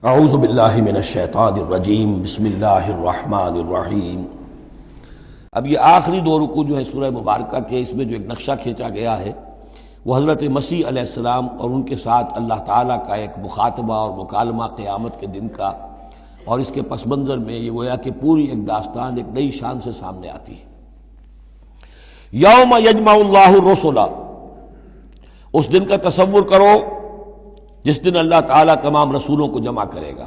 اعوذ باللہ من الشیطان الرجیم بسم اللہ الرحمن الرحیم۔ اب یہ آخری دو رکوع جو ہے سورہ مبارکہ کے، اس میں جو ایک نقشہ کھینچا گیا ہے وہ حضرت مسیح علیہ السلام اور ان کے ساتھ اللہ تعالیٰ کا ایک مخاطبہ اور مکالمہ قیامت کے دن کا، اور اس کے پس منظر میں یہ گویا کہ پوری ایک داستان ایک نئی شان سے سامنے آتی ہے۔ یوم یجمع اللہ الرسل، اس دن کا تصور کرو جس دن اللہ تعالیٰ تمام رسولوں کو جمع کرے گا۔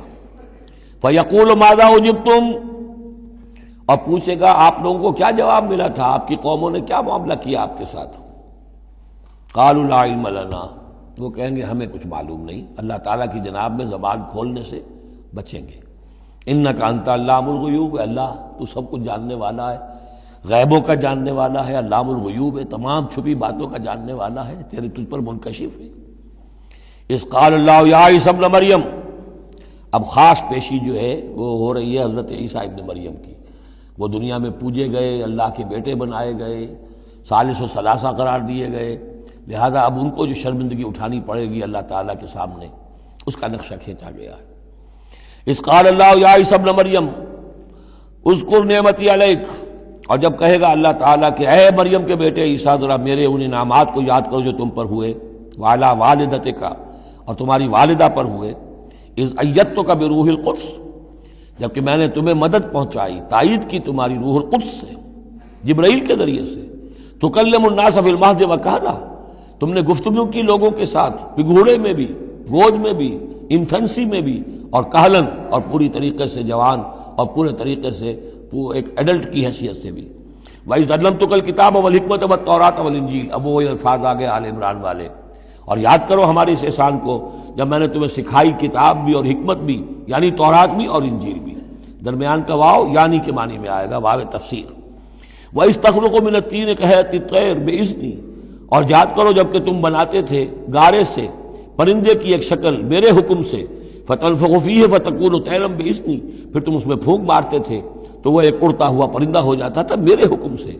فَيَقُولُ مَاذَا أُجِبْتُمْ، اور پوچھے گا آپ لوگوں کو کیا جواب ملا تھا، آپ کی قوموں نے کیا معاملہ کیا آپ کے ساتھ۔ قَالُوا لَا عِلْمَ لَنَا، وہ کہیں گے ہمیں کچھ معلوم نہیں، اللہ تعالیٰ کی جناب میں زبان کھولنے سے بچیں گے۔ إِنَّكَ أَنْتَ عَلَّامُ الْغُيُوبِ، اللہ تو سب کچھ جاننے والا ہے، غیبوں کا جاننے والا ہے، علام الغیوب ہے، تمام چھپی باتوں کا جاننے والا ہے، تیرے تجھ پر منکشف ہے۔ اس قال اللہ یا عیسی ابن مریم، اب خاص پیشی جو ہے وہ ہو رہی ہے حضرت عیسیٰ ابن مریم کی۔ وہ دنیا میں پوجے گئے، اللہ کے بیٹے بنائے گئے، ثالث و ثلاثہ قرار دیے گئے، لہذا اب ان کو جو شرمندگی اٹھانی پڑے گی اللہ تعالیٰ کے سامنے، اس کا نقشہ کھینچا گیا ہے۔ اس قال اللہ یا عیسی ابن مریم اذکر نعمتی علیک، اور جب کہے گا اللہ تعالیٰ کہ اے مریم کے بیٹے عیسیٰ ذرا میرے ان انعامات کو یاد کرو جو تم پر ہوئے، وعلی والدتک، اور تمہاری والدہ پر ہوئے، اذ ایدتک بروح القدس، جبکہ میں نے تمہیں مدد پہنچائی، تائید کی تمہاری روح القدس سے، جبرائیل کے ذریعے سے، تکلم الناس فی المہد وکہلا، تم نے گفتگو کی لوگوں کے ساتھ، پگھوڑے میں بھی، گود میں بھی، انفینسی میں بھی، اور کہلن، اور پوری طریقے سے جوان اور پورے طریقے سے ایک ایڈلٹ کی حیثیت سے بھی۔ وَإِذْ عَلَّمْتُكَ الْكِتَابَ وَالْحِكْمَةَ وَالتَّوْرَاةَ وَالْإِنْجِيلَ، اب وہ الفاظ آگے آل عمران والے، اور یاد کرو ہمارے اس احسان کو جب میں نے تمہیں سکھائی کتاب بھی اور حکمت بھی، یعنی تورات بھی اور انجیل بھی، درمیان کا واو یعنی کے معنی میں آئے گا، واو تفسیر۔ وَإِذْ تَخْلُقُ مِنَ الطِّينِ كَهَيْئَةِ الطَّيْرِ بِإِذْنِي، اور یاد کرو جب کہ تم بناتے تھے گارے سے پرندے کی ایک شکل میرے حکم سے، فَتَنفُخُ فِيهِ فَتَكُونُ طَيْرًا بِإِذْنِي، پھر تم اس میں پھونک مارتے تھے تو وہ ایک اڑتا ہوا پرندہ ہو جاتا تھا میرے حکم سے۔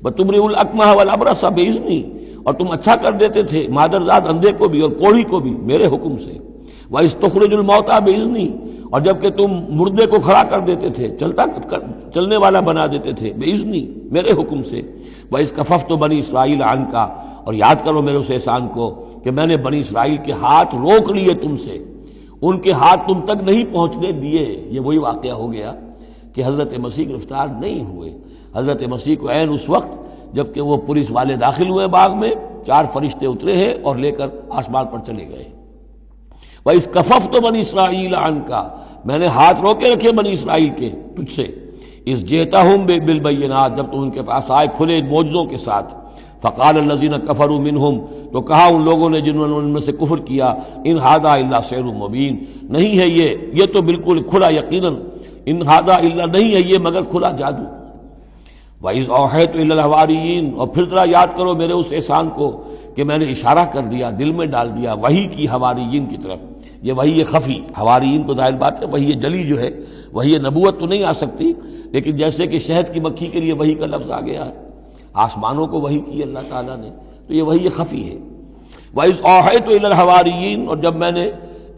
وَتُبْرِئُ الْأَكْمَحَ وَالْأَبْرَصَ بِإِذْنِي، اور تم اچھا کر دیتے تھے مادرزاد اندھے کو بھی اور کوڑھی کو بھی میرے حکم سے۔ وَإِذْ تُخْرِجُ الْمَوْتَىٰ بِإِذْنِي، اور جب کہ تم مردے کو کھڑا کر دیتے تھے، چلنے والا بنا دیتے تھے، بِإِذْنِي، میرے حکم سے۔ وَإِذْ كَفَفْتُ بَنِي إِسْرَائِيلَ عَنْكَ، اور یاد کرو میرے اس احسان کو کہ میں نے بنی اسرائیل کے ہاتھ روک لیے تم سے، ان کے ہاتھ تم تک نہیں پہنچنے دیے۔ یہ وہی واقعہ ہو گیا کہ حضرت مسیح گرفتار نہیں ہوئے۔ حضرت مسیح کو عین اس وقت جب کہ وہ پولیس والے داخل ہوئے باغ میں، 4 فرشتے اترے ہیں اور لے کر آسمان پر چلے گئے۔ وَإِذْ كَفَفْتُ بَنِي إِسْرَائِيلَ عَنْكَ، میں نے ہاتھ روکے رکھے بنی اسرائیل کے تجھ سے۔ اِذْ جِئْتَهُم بِالْبَيِّنَاتِ، جب تم ان کے پاس آئے کھلے معجزوں کے ساتھ۔ فَقَالَ الَّذِينَ كَفَرُوا مِنْهُمْ، تو کہا ان لوگوں نے جنہوں نے ان میں سے کفر کیا، إِنْ هَذَا إِلَّا سِحْرٌ مُبِينٌ، نہیں ہے یہ تو بالکل کھلا یقیناً، إِنْ هَذَا إِلَّا، نہیں ہے یہ مگر کھلا جادو۔ وَإِذْ أَوْحَيْتُ إِلَى الْحَوَارِيِّينَ، اور پھر ذرا یاد کرو میرے اس احسان کو کہ میں نے اشارہ کر دیا، دل میں ڈال دیا وحی کی حواریین کی طرف۔ یہ وحی خفی، حواریین کو ظاہر بات ہے وحی جلی جو ہے، وحی نبوت تو نہیں آ سکتی، لیکن جیسے کہ شہد کی مکھی کے لیے وحی کا لفظ آ گیا ہے، آسمانوں کو وحی کی اللہ تعالیٰ نے، تو یہ وحی خفی ہے۔ وَإِذْ أَوْحَيْتُ إِلَى الْحَوَارِيِّينَ، اور جب میں نے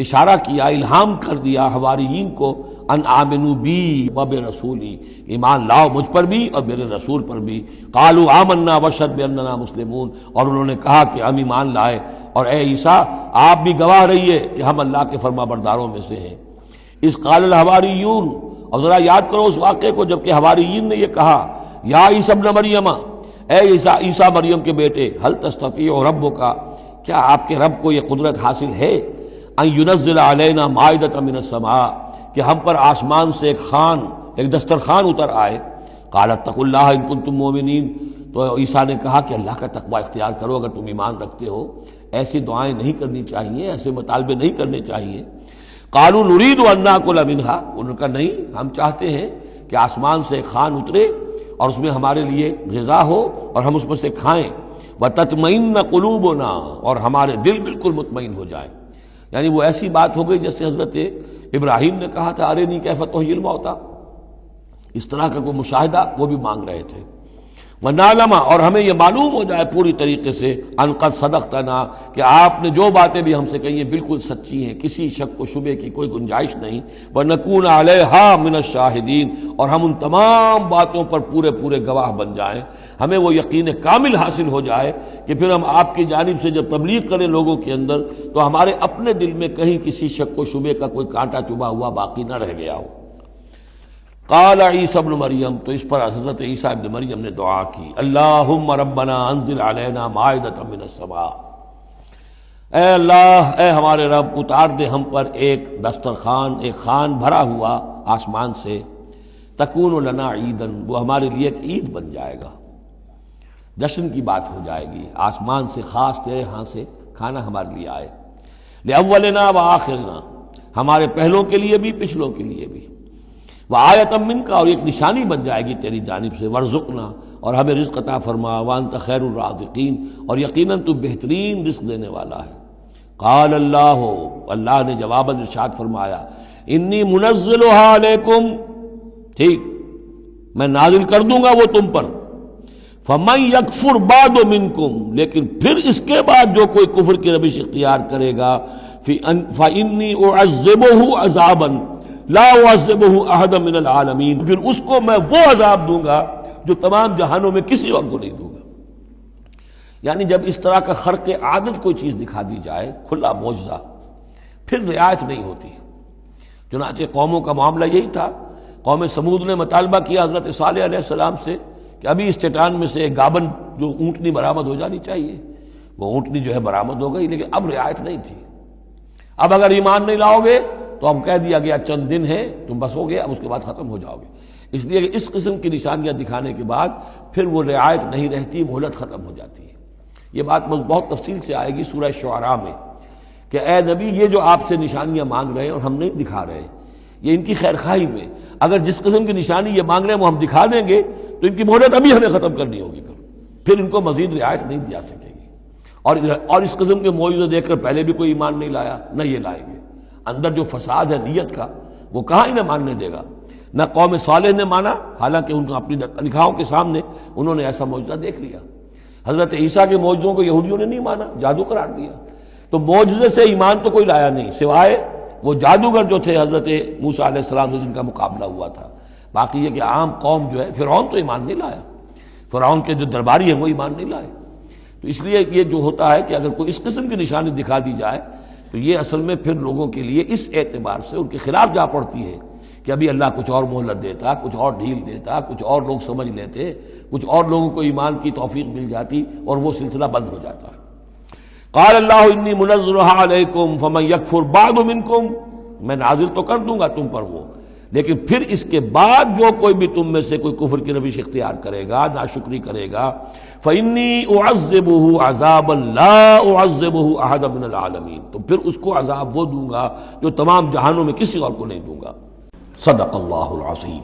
اشارہ کیا، الہام کر دیا حواریین کو، ان آمنوا بی وبرسولی، ایمان لاؤ مجھ پر بھی اور میرے رسول پر بھی۔ قالوا آمنا واشہد باننا مسلمون، اور انہوں نے کہا کہ ہم ایمان لائے، اور اے عیسیٰ آپ بھی گواہ رہیے کہ ہم اللہ کے فرما برداروں میں سے ہیں۔ اذ قال الحواریون، اور ذرا یاد کرو اس واقعے کو جب کہ حواریین نے یہ کہا، یا عیسی ابن مریم، اے عیسیٰ مریم کے بیٹے، هل تستطیع ربک، کیا آپ کے رب کو یہ قدرت حاصل ہے، ان ينزل علینا مائدۃ من السماء، کہ ہم پر آسمان سے ایک دسترخوان اتر آئے۔ قال اتقوا اللہ ان کنتم مؤمنین، تو عیسیٰ نے کہا کہ اللہ کا تقوی اختیار کرو اگر تم ایمان رکھتے ہو، ایسی دعائیں نہیں کرنی چاہیے، ایسے مطالبے نہیں کرنے چاہیے۔ قالوا نريد ان ناكل منها، انہوں نے کہا نہیں، ہم چاہتے ہیں کہ آسمان سے ایک خوان اترے اور اس میں ہمارے لیے غذا ہو اور ہم اس میں سے کھائیں۔ وتطمئن قلوبنا، اور ہمارے دل بالکل مطمئن ہو جائیں۔ یعنی وہ ایسی بات ہو گئی جیسے حضرت ابراہیم نے کہا تھا ارنی کیف تحیی الموتی، اس طرح کا کوئی مشاہدہ وہ بھی مانگ رہے تھے۔ وَنَعْلَمَ اور ہمیں یہ معلوم ہو جائے پوری طریقے سے ان قد صدقتنا کہ آپ نے جو باتیں بھی ہم سے کہی ہیں بالکل سچی ہیں، کسی شک و شبے کی کوئی گنجائش نہیں، وَنَكُونَ عَلَيْهَا مِنَ الشَّاهِدِينَ اور ہم ان تمام باتوں پر پورے پورے گواہ بن جائیں، ہمیں وہ یقین کامل حاصل ہو جائے کہ پھر ہم آپ کی جانب سے جب تبلیغ کریں لوگوں کے اندر تو ہمارے اپنے دل میں کہیں کسی شک و شبے کا کوئی کانٹا چبھا ہوا باقی نہ رہ گیا ہو۔ قال عیسی ابن مریم تو اس پر حضرت عیسیٰ ابن مریم نے دعا کی، اللہم ربنا انزل علینا مائدۃ من السماء، اے اللہ، اے ہمارے رب، اتار دے ہم پر ایک دسترخوان، ایک خوان بھرا ہوا آسمان سے، تکون لنا عیدن، وہ ہمارے لیے ایک عید بن جائے گا، جشن کی بات ہو جائے گی، آسمان سے خاص تیرے ہاں سے کھانا ہمارے لیے آئے، لأولنا وآخرنا، ہمارے پہلوں کے لیے بھی پچھلوں کے لیے بھی، وآیۃ منک اور ایک نشانی بن جائے گی تیری جانب سے، ورزقنا اور ہمیں رزق عطا فرما، وانت خیر الرازقین اور یقیناً تو بہترین رزق دینے والا ہے۔ قال اللہ، اللہ نے جواباً ارشاد فرمایا، انی منزلها علیکم، ٹھیک میں نازل کر دوں گا وہ تم پر، فمن یکفر بعد منکم، لیکن پھر اس کے بعد جو کوئی کفر کی روش اختیار کرے گا، فانی اعذبہ عذابا لا اعذبہ احد من العالمین، پھر اس کو میں وہ عذاب دوں گا جو تمام جہانوں میں کسی اور کو نہیں دوں گا۔ یعنی جب اس طرح کا خرق عادت کوئی چیز دکھا دی جائے، کھلا معجزہ، پھر رعایت نہیں ہوتی۔ چنانچہ قوموں کا معاملہ یہی تھا، قوم سمود نے مطالبہ کیا حضرت صالح علیہ السلام سے کہ ابھی اس چٹان میں سے ایک گابن جو اونٹنی برآمد ہو جانی چاہیے، وہ اونٹنی جو ہے برآمد ہو گئی، لیکن اب رعایت نہیں تھی۔ اب اگر ایمان نہیں لاؤ گے تو اب کہہ دیا گیا چند دن ہے، تم بس ہو گیا، اب اس کے بعد ختم ہو جاؤ گے۔ اس لیے کہ اس قسم کی نشانیاں دکھانے کے بعد پھر وہ رعایت نہیں رہتی، مہلت ختم ہو جاتی ہے۔ یہ بات بہت تفصیل سے آئے گی سورہ شعراء میں کہ اے نبی، یہ جو آپ سے نشانیاں مانگ رہے ہیں اور ہم نہیں دکھا رہے، یہ ان کی خیر خواہی میں، اگر جس قسم کی نشانی یہ مانگ رہے ہیں وہ ہم دکھا دیں گے تو ان کی مہلت ابھی ہمیں ختم کرنی ہوگی، پھر ان کو مزید رعایت نہیں دی جا سکے گی۔ اور اس قسم کے معجزے دیکھ کر پہلے بھی کوئی ایمان نہیں لایا، نہ یہ لائیں گے۔ اندر جو فساد ہے نیت کا، وہ کہاں انہیں ماننے دے گا۔ نہ قوم صالح نے مانا، حالانکہ ان کو اپنی نگاہوں کے سامنے انہوں نے ایسا معجزہ دیکھ لیا۔ حضرت عیسیٰ کے معجزوں کو یہودیوں نے نہیں مانا، جادو قرار دیا۔ تو معجزے سے ایمان تو کوئی لایا نہیں، سوائے وہ جادوگر جو تھے حضرت موسیٰ علیہ السلام سے جن کا مقابلہ ہوا تھا۔ باقی یہ کہ عام قوم جو ہے، فرعون تو ایمان نہیں لایا، فرعون کے جو درباری ہیں وہ ایمان نہیں لائے۔ تو اس لیے یہ جو ہوتا ہے کہ اگر کوئی اس قسم کی نشانی دکھا دی جائے تو یہ اصل میں پھر لوگوں کے لیے اس اعتبار سے ان کے خلاف جا پڑتی ہے کہ ابھی اللہ کچھ اور مہلت دیتا، کچھ اور ڈھیل دیتا، کچھ اور لوگ سمجھ لیتے، کچھ اور لوگوں کو ایمان کی توفیق مل جاتی اور وہ سلسلہ بند ہو جاتا ہے۔ قال اللہ انی منزلها علیکم فمن یکفر بعد منکم، میں نازل تو کر دوں گا تم پر وہ، لیکن پھر اس کے بعد جو کوئی بھی تم میں سے کوئی کفر کی روش اختیار کرے گا، ناشکری کرے گا، فإنی اعذبہ عذابا لا اعذبہ احد من العالمین، تو پھر اس کو عذاب وہ دوں گا جو تمام جہانوں میں کسی اور کو نہیں دوں گا۔ صدق اللہ العظیم۔